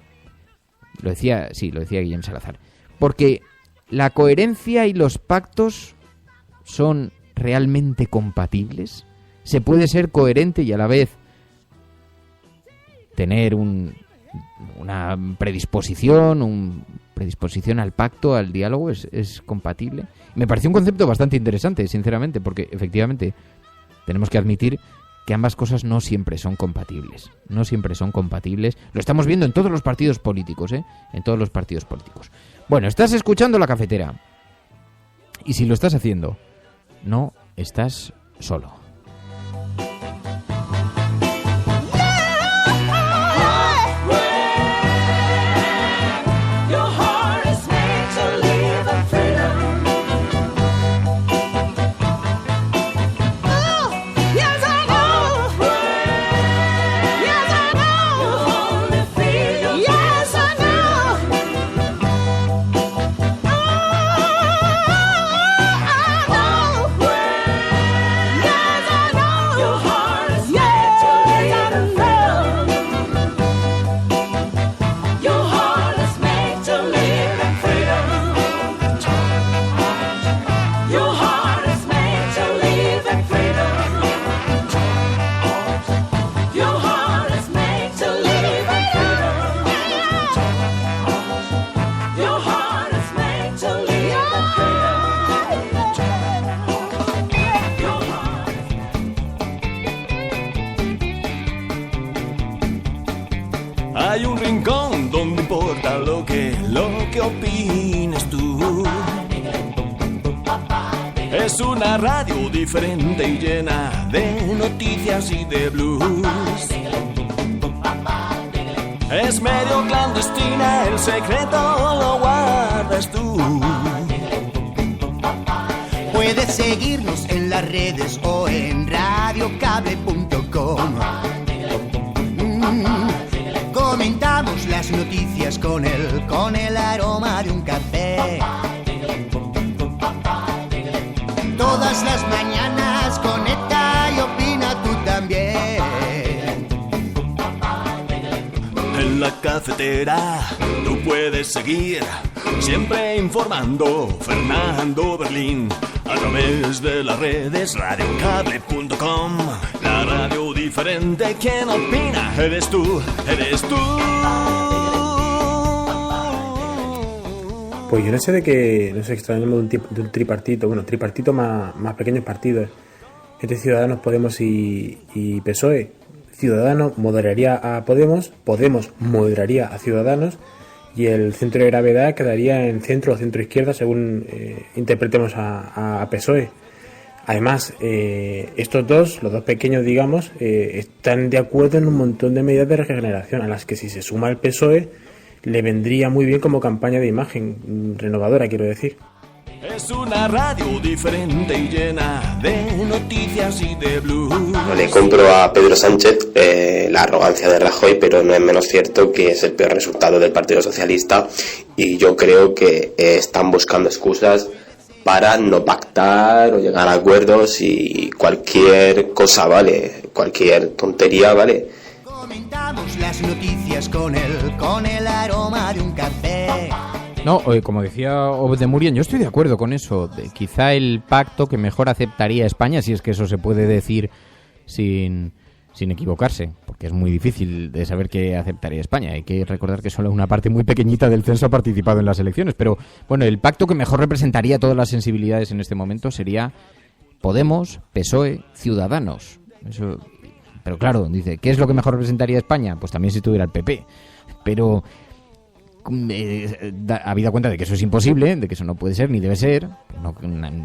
Lo decía Guillem Salazar. Porque la coherencia y los pactos son realmente compatibles. ¿Se puede ser coherente y a la vez tener una predisposición al pacto, al diálogo? ¿Es compatible? Me pareció un concepto bastante interesante, sinceramente, porque efectivamente tenemos que admitir que ambas cosas no siempre son compatibles. No siempre son compatibles. Lo estamos viendo en todos los partidos políticos, en todos los partidos políticos. Bueno, estás escuchando La Cafetera. Y si lo estás haciendo, no estás solo. Your heart opines tú. Es una radio diferente y llena de noticias y de blues. Es medio clandestina, el secreto lo guardas tú. Puedes seguirnos en las redes o en radiocable.com. Comentamos las noticias con el aroma de un café. Todas las mañanas conecta y opina tú también. En la cafetera tú puedes seguir siempre informando Fernando Berlín a través de las redes radiocable.com. La radio diferente, quien opina eres tú, eres tú. Pues yo no sé de qué nos extrañamos de un tripartito, bueno, tripartito más pequeños partidos entre Ciudadanos, Podemos y PSOE. Ciudadanos moderaría a Podemos, Podemos moderaría a Ciudadanos y el centro de gravedad quedaría en centro o centro izquierda según interpretemos a PSOE. Además, estos dos, los dos pequeños, digamos, están de acuerdo en un montón de medidas de regeneración a las que si se suma el PSOE le vendría muy bien como campaña de imagen renovadora, quiero decir. Es una radio diferente y llena de noticias y de blues. No le compro a Pedro Sánchez la arrogancia de Rajoy, pero no es menos cierto que es el peor resultado del Partido Socialista y yo creo que están buscando excusas para no pactar o llegar a acuerdos y cualquier cosa vale, cualquier tontería vale. Comentamos las noticias con el aroma de un café. No, como decía Obed de Murien, yo estoy de acuerdo con eso. Quizá el pacto que mejor aceptaría España, si es que eso se puede decir sin equivocarse, porque es muy difícil de saber qué aceptaría España. Hay que recordar que solo una parte muy pequeñita del censo ha participado en las elecciones. Pero bueno, el pacto que mejor representaría todas las sensibilidades en este momento sería Podemos, PSOE, Ciudadanos. Eso. Pero claro, dice, ¿qué es lo que mejor representaría España? Pues también si tuviera el PP. Pero habida cuenta de que eso es imposible, de que eso no puede ser ni debe ser. No,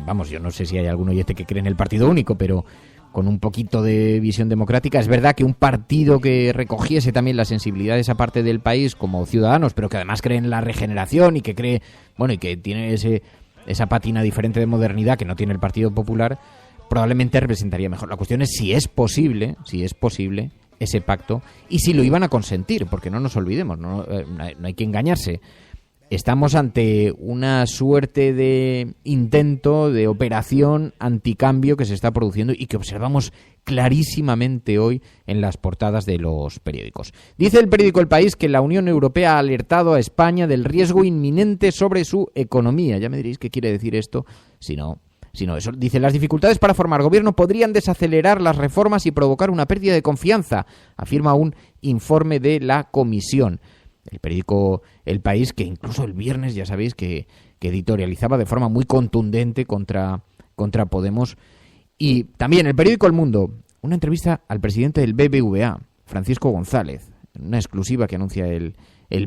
vamos, yo no sé si hay algún oyente que cree en el partido único, pero con un poquito de visión democrática, es verdad que un partido que recogiese también la sensibilidad de esa parte del país como Ciudadanos, pero que además cree en la regeneración y que cree, bueno, y que tiene esa pátina diferente de modernidad que no tiene el Partido Popular, probablemente representaría mejor. La cuestión es si es posible ese pacto y si lo iban a consentir, porque no nos olvidemos, no hay que engañarse. Estamos ante una suerte de intento, de operación anticambio que se está produciendo y que observamos clarísimamente hoy en las portadas de los periódicos. Dice el periódico El País que la Unión Europea ha alertado a España del riesgo inminente sobre su economía. Ya me diréis qué quiere decir esto, si no, eso dice, las dificultades para formar gobierno podrían desacelerar las reformas y provocar una pérdida de confianza, afirma un informe de la Comisión. El periódico El País, que incluso el viernes, ya sabéis, que editorializaba de forma muy contundente contra Podemos. Y también el periódico El Mundo, una entrevista al presidente del BBVA, Francisco González, una exclusiva que anuncia el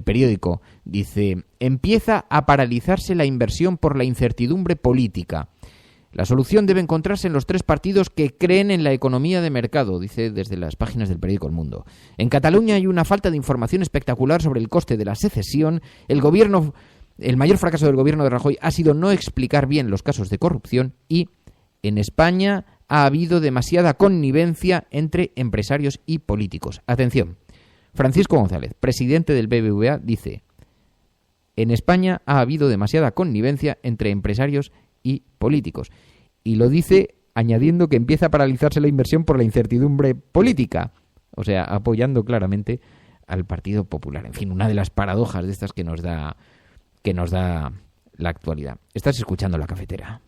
periódico. Dice, empieza a paralizarse la inversión por la incertidumbre política. La solución debe encontrarse en los tres partidos que creen en la economía de mercado, dice desde las páginas del periódico El Mundo. En Cataluña hay una falta de información espectacular sobre el coste de la secesión. El mayor fracaso del gobierno de Rajoy ha sido no explicar bien los casos de corrupción y en España ha habido demasiada connivencia entre empresarios y políticos. Atención, Francisco González, presidente del BBVA, dice, en España ha habido demasiada connivencia entre empresarios y políticos. Y lo dice añadiendo que empieza a paralizarse la inversión por la incertidumbre política. O sea, apoyando claramente al Partido Popular. En fin, una de las paradojas de estas que nos da la actualidad. Estás escuchando La Cafetera.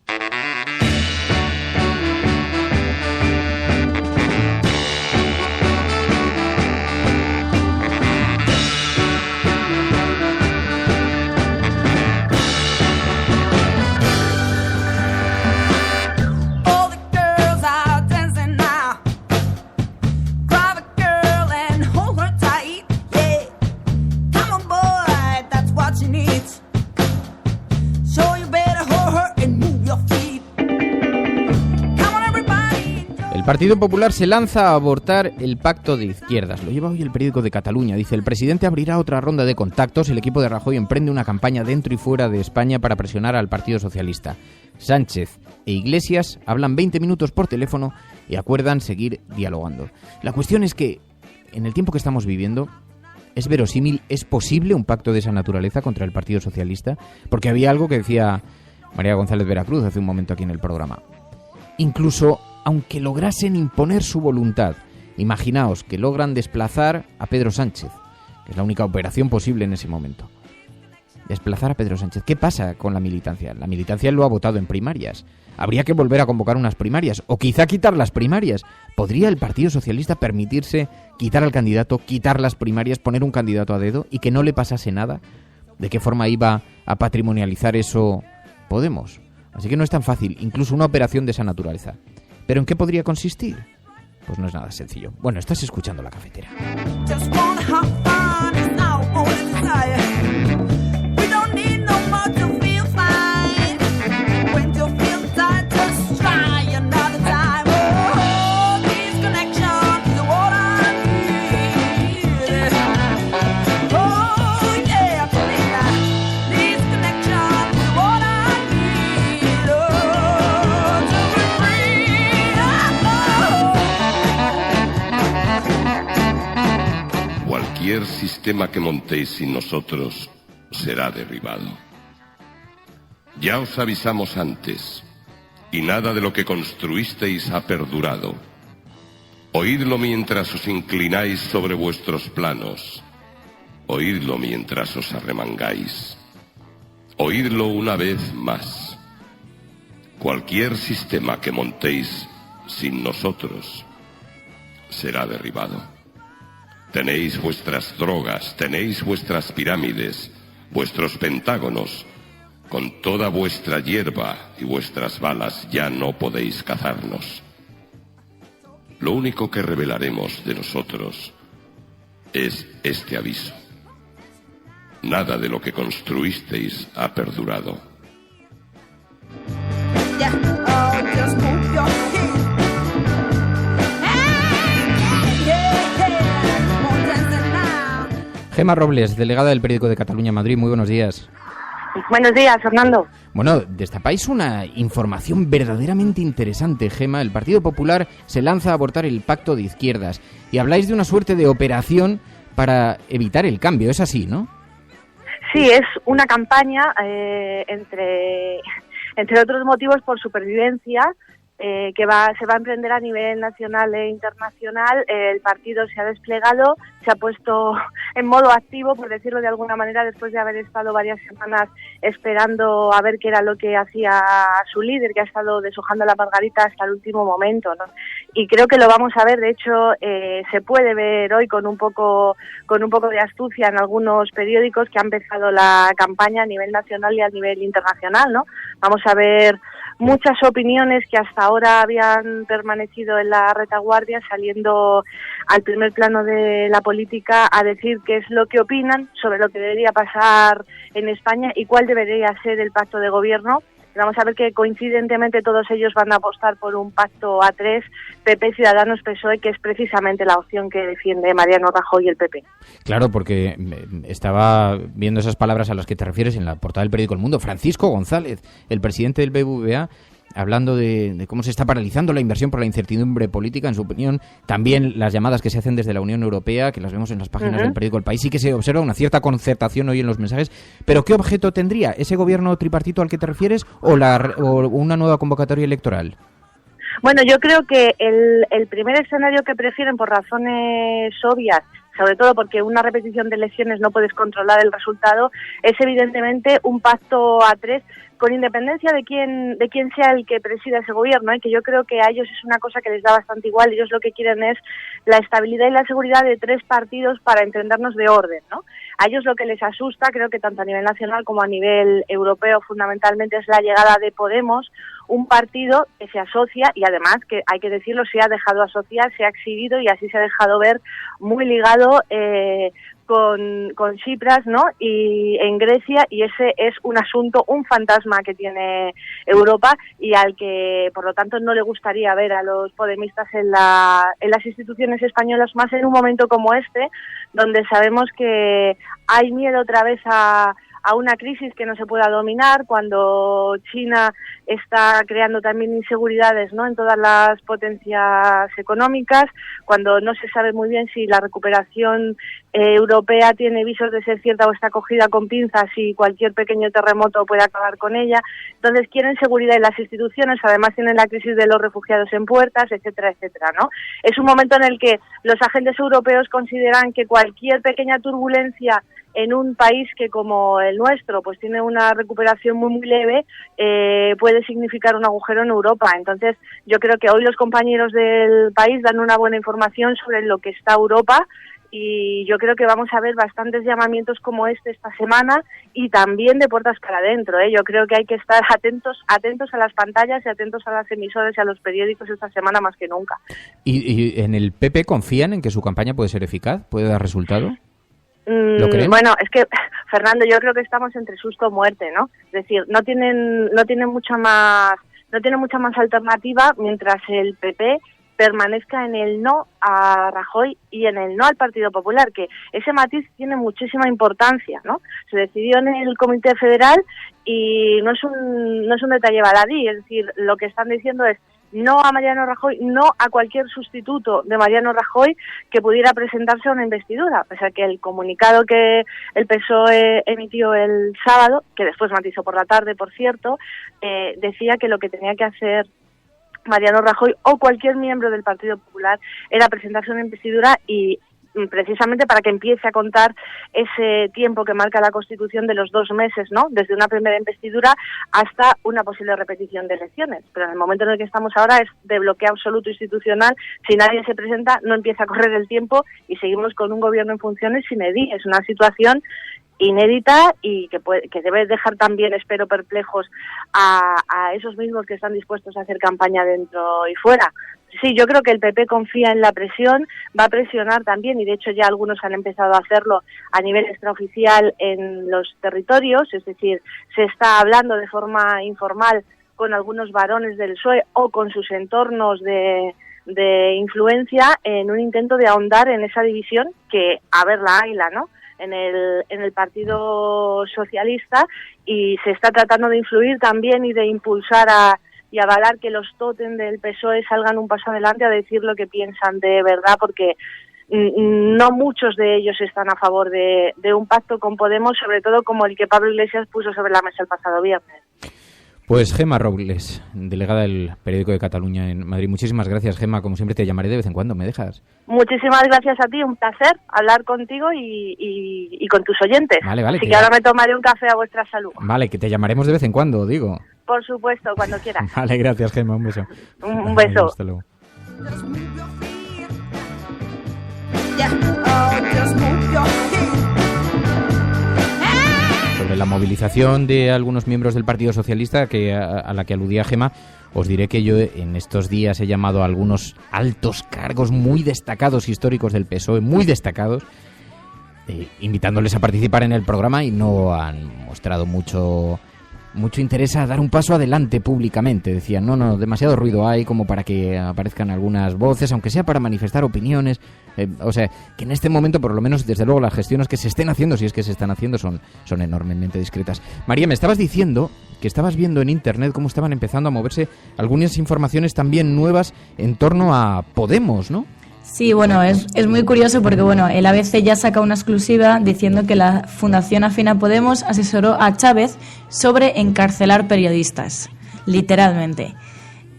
Partido Popular se lanza a abortar el pacto de izquierdas. Lo lleva hoy el periódico de Cataluña. Dice, el presidente abrirá otra ronda de contactos. El equipo de Rajoy emprende una campaña dentro y fuera de España para presionar al Partido Socialista. Sánchez e Iglesias hablan 20 minutos por teléfono y acuerdan seguir dialogando. La cuestión es que, en el tiempo que estamos viviendo, ¿es verosímil, es posible un pacto de esa naturaleza contra el Partido Socialista? Porque había algo que decía María González Veracruz hace un momento aquí en el programa. Incluso aunque lograsen imponer su voluntad, imaginaos que logran desplazar a Pedro Sánchez, que es la única operación posible en ese momento. Desplazar a Pedro Sánchez. ¿Qué pasa con la militancia? La militancia lo ha votado en primarias. Habría que volver a convocar unas primarias, o quizá quitar las primarias. ¿Podría el Partido Socialista permitirse quitar al candidato, quitar las primarias, poner un candidato a dedo y que no le pasase nada? ¿De qué forma iba a patrimonializar eso Podemos? Así que no es tan fácil, incluso una operación de esa naturaleza. ¿Pero en qué podría consistir? Pues no es nada sencillo. Bueno, estás escuchando La Cafetera. Cualquier sistema que montéis sin nosotros será derribado. Ya os avisamos antes, y nada de lo que construisteis ha perdurado. Oídlo mientras os inclináis sobre vuestros planos. Oídlo mientras os arremangáis. Oídlo una vez más. Cualquier sistema que montéis sin nosotros será derribado. Tenéis vuestras drogas, tenéis vuestras pirámides, vuestros pentágonos. Con toda vuestra hierba y vuestras balas ya no podéis cazarnos. Lo único que revelaremos de nosotros es este aviso. Nada de lo que construisteis ha perdurado. Gemma Robles, delegada del periódico de Cataluña Madrid, muy buenos días. Buenos días, Fernando. Bueno, destapáis una información verdaderamente interesante, Gemma. El Partido Popular se lanza a abortar el pacto de izquierdas y habláis de una suerte de operación para evitar el cambio, es así, ¿no? Sí, es una campaña, entre otros motivos, por supervivencia, que se va a emprender a nivel nacional e internacional. El partido se ha desplegado, se ha puesto en modo activo, por decirlo de alguna manera, después de haber estado varias semanas esperando a ver qué era lo que hacía su líder, que ha estado deshojando la margarita hasta el último momento, ¿no? Y creo que lo vamos a ver. De hecho, se puede ver hoy con un poco de astucia en algunos periódicos que ha empezado la campaña a nivel nacional y a nivel internacional, ¿no? Vamos a ver muchas opiniones que hasta ahora habían permanecido en la retaguardia, saliendo al primer plano de la política a decir qué es lo que opinan sobre lo que debería pasar en España y cuál debería ser el pacto de gobierno. Vamos a ver que coincidentemente todos ellos van a apostar por un pacto a tres, PP, Ciudadanos, PSOE, que es precisamente la opción que defiende Mariano Rajoy y el PP. Claro, porque estaba viendo esas palabras a las que te refieres en la portada del periódico El Mundo. Francisco González, el presidente del BBVA, hablando de cómo se está paralizando la inversión por la incertidumbre política, en su opinión. También las llamadas que se hacen desde la Unión Europea, que las vemos en las páginas del periódico El País, sí que se observa una cierta concertación hoy en los mensajes. ¿Pero qué objeto tendría ese gobierno tripartito al que te refieres o una nueva convocatoria electoral? Bueno, yo creo que el primer escenario que prefieren, por razones obvias, sobre todo porque una repetición de elecciones no puedes controlar el resultado, es evidentemente un pacto a tres, con independencia de quién sea el que presida ese gobierno, que yo creo que a ellos es una cosa que les da bastante igual. Ellos lo que quieren es la estabilidad y la seguridad de tres partidos para entendernos de orden, ¿no? A ellos lo que les asusta, creo que tanto a nivel nacional como a nivel europeo fundamentalmente, es la llegada de Podemos, un partido que se asocia y además, que hay que decirlo, se ha dejado asociar, se ha exhibido y así se ha dejado ver muy ligado con Tsipras, ¿no? Y en Grecia, y ese es un asunto, un fantasma que tiene Europa y al que, por lo tanto, no le gustaría ver a los podemistas en las instituciones españolas, más en un momento como este, donde sabemos que hay miedo otra vez a una crisis que no se pueda dominar, cuando China está creando también inseguridades, ¿no?, en todas las potencias económicas, cuando no se sabe muy bien si la recuperación europea tiene visos de ser cierta o está cogida con pinzas y cualquier pequeño terremoto puede acabar con ella. Entonces quieren seguridad en las instituciones, además tienen la crisis de los refugiados en puertas, etcétera, etcétera, ¿no? Es un momento en el que los agentes europeos consideran que cualquier pequeña turbulencia en un país que, como el nuestro, pues tiene una recuperación muy leve, puede significar un agujero en Europa. Entonces, yo creo que hoy los compañeros del país dan una buena información sobre lo que está Europa, y yo creo que vamos a ver bastantes llamamientos como esta semana, y también de puertas para adentro, ¿eh? Yo creo que hay que estar atentos a las pantallas y atentos a las emisoras y a los periódicos esta semana más que nunca. ¿Y en el PP confían en que su campaña puede ser eficaz? ¿Puede dar resultado? ¿Lo creen? Bueno, es que, Fernando, yo creo que estamos entre susto o muerte, ¿no? Es decir, no tienen mucha más alternativa mientras el PP permanezca en el no a Rajoy y en el no al Partido Popular, que ese matiz tiene muchísima importancia, ¿no? Se decidió en el Comité Federal y no es un detalle baladí, es decir, lo que están diciendo es no a Mariano Rajoy, no a cualquier sustituto de Mariano Rajoy que pudiera presentarse a una investidura, pese a que el comunicado que el PSOE emitió el sábado, que después matizó por la tarde, por cierto, decía que lo que tenía que hacer Mariano Rajoy o cualquier miembro del Partido Popular era presentarse a una investidura, y precisamente para que empiece a contar ese tiempo que marca la Constitución de los 2 meses, ¿no?, desde una primera investidura hasta una posible repetición de elecciones. Pero en el momento en el que estamos ahora es de bloqueo absoluto institucional. Si nadie se presenta, no empieza a correr el tiempo y seguimos con un gobierno en funciones sin edil. Es una situación inédita y que debe dejar también, espero, perplejos a esos mismos que están dispuestos a hacer campaña dentro y fuera. Sí, yo creo que el PP confía en la presión, va a presionar también, y de hecho ya algunos han empezado a hacerlo a nivel extraoficial en los territorios, es decir, se está hablando de forma informal con algunos varones del PSOE o con sus entornos de influencia en un intento de ahondar en esa división que, a ver, la hayla, ¿no?, en el Partido Socialista, y se está tratando de influir también y de impulsar y avalar que los tótem del PSOE salgan un paso adelante a decir lo que piensan de verdad, porque no muchos de ellos están a favor de un pacto con Podemos, sobre todo como el que Pablo Iglesias puso sobre la mesa el pasado viernes. Pues Gemma Robles, delegada del Periódico de Cataluña en Madrid. Muchísimas gracias, Gemma. Como siempre, te llamaré de vez en cuando. ¿Me dejas? Muchísimas gracias a ti. Un placer hablar contigo y con tus oyentes. Vale. Así que ahora me tomaré un café a vuestra salud. Vale, que te llamaremos de vez en cuando, digo. Por supuesto, cuando quieras. Vale, gracias, Gemma. Un beso. Un beso. Hasta luego. Sobre la movilización de algunos miembros del Partido Socialista a la que aludía Gemma, os diré que yo en estos días he llamado a algunos altos cargos muy destacados históricos del PSOE, muy destacados, invitándoles a participar en el programa, y no han mostrado mucho interés a dar un paso adelante públicamente. Decían, no, demasiado ruido hay como para que aparezcan algunas voces, aunque sea para manifestar opiniones. O sea, que en este momento, por lo menos, desde luego, las gestiones que se estén haciendo, si es que se están haciendo, son enormemente discretas. María, me estabas diciendo que estabas viendo en Internet cómo estaban empezando a moverse algunas informaciones también nuevas en torno a Podemos, ¿no? Sí, bueno, es muy curioso porque, bueno, el ABC ya saca una exclusiva diciendo que la Fundación Afín a Podemos asesoró a Chávez sobre encarcelar periodistas, literalmente.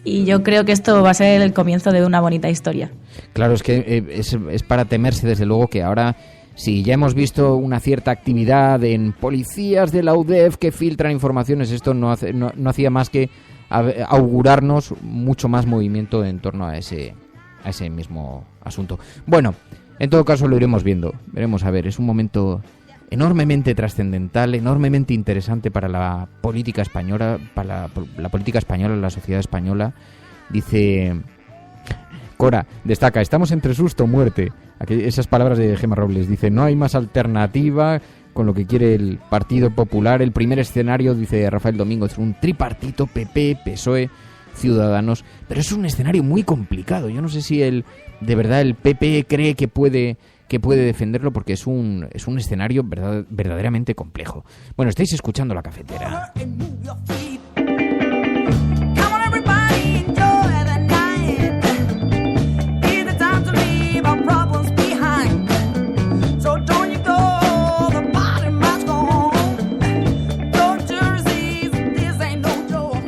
Y yo creo que esto va a ser el comienzo de una bonita historia. Claro, es que es para temerse, desde luego, que ahora, si ya hemos visto una cierta actividad en policías de la UDEF que filtran informaciones, esto no hacía más que augurarnos mucho más movimiento en torno a ese mismo asunto. Bueno, en todo caso lo iremos viendo, veremos a ver, es un momento enormemente trascendental, enormemente interesante para la política española, la sociedad española. Dice Cora destaca, estamos entre susto o muerte. Esas palabras de Gemma Robles. Dice, no hay más alternativa con lo que quiere el Partido Popular. El primer escenario, dice Rafael Domingo, es un tripartito, PP, PSOE, Ciudadanos. Pero es un escenario muy complicado. Yo no sé si de verdad el PP cree que puede defenderlo, porque es un escenario verdaderamente complejo. Bueno, estáis escuchando La Cafetera.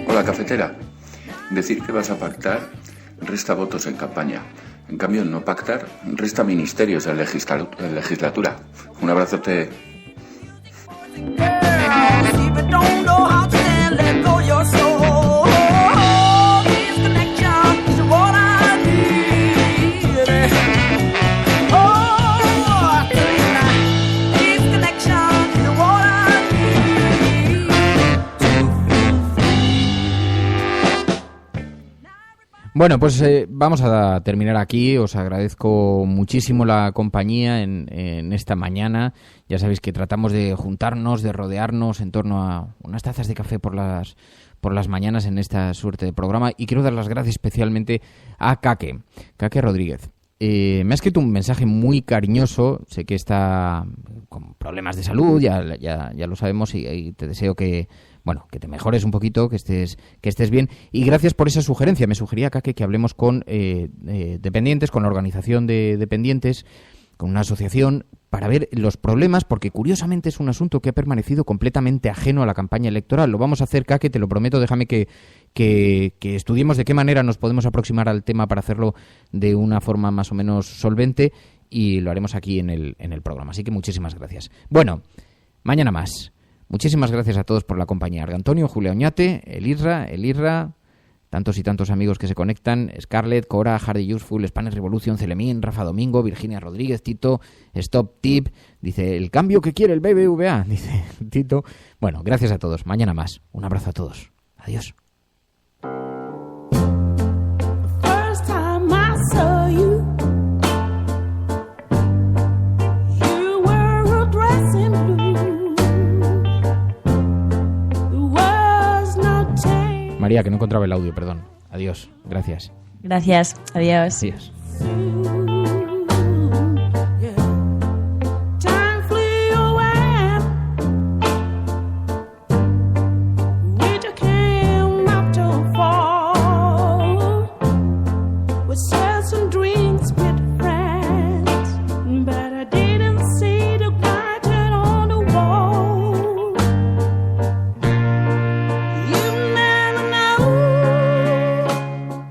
Hola, Cafetera. Decir que vas a pactar resta votos en campaña. En cambio, no pactar resta ministerios de legislatura. Un abrazote. Bueno, pues vamos a terminar aquí. Os agradezco muchísimo la compañía en esta mañana. Ya sabéis que tratamos de juntarnos, de rodearnos en torno a unas tazas de café por las mañanas en esta suerte de programa. Y quiero dar las gracias especialmente a Kake Rodríguez. Me ha escrito un mensaje muy cariñoso. Sé que está con problemas de salud, ya lo sabemos, y te deseo que te mejores un poquito, que estés bien. Y gracias por esa sugerencia. Me sugería, Kake, que hablemos con dependientes, con la organización de dependientes, con una asociación, para ver los problemas, porque curiosamente es un asunto que ha permanecido completamente ajeno a la campaña electoral. Lo vamos a hacer, Kake, te lo prometo. Déjame que estudiemos de qué manera nos podemos aproximar al tema para hacerlo de una forma más o menos solvente, y lo haremos aquí en el programa. Así que muchísimas gracias. Bueno, mañana más. Muchísimas gracias a todos por la compañía. Arga Antonio, Julia Oñate, el Irra, tantos y tantos amigos que se conectan, Scarlett, Cora, Hardy Useful, Spanish Revolution, Celemín, Rafa Domingo, Virginia Rodríguez, Tito, Stop Tip, dice, el cambio que quiere el BBVA, dice Tito. Bueno, gracias a todos. Mañana más. Un abrazo a todos. Adiós. María, que no encontraba el audio, perdón. Adiós, gracias. Gracias, adiós. Adiós.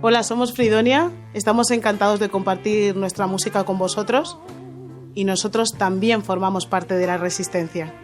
Hola, somos Fridonia, estamos encantados de compartir nuestra música con vosotros y nosotros también formamos parte de la resistencia.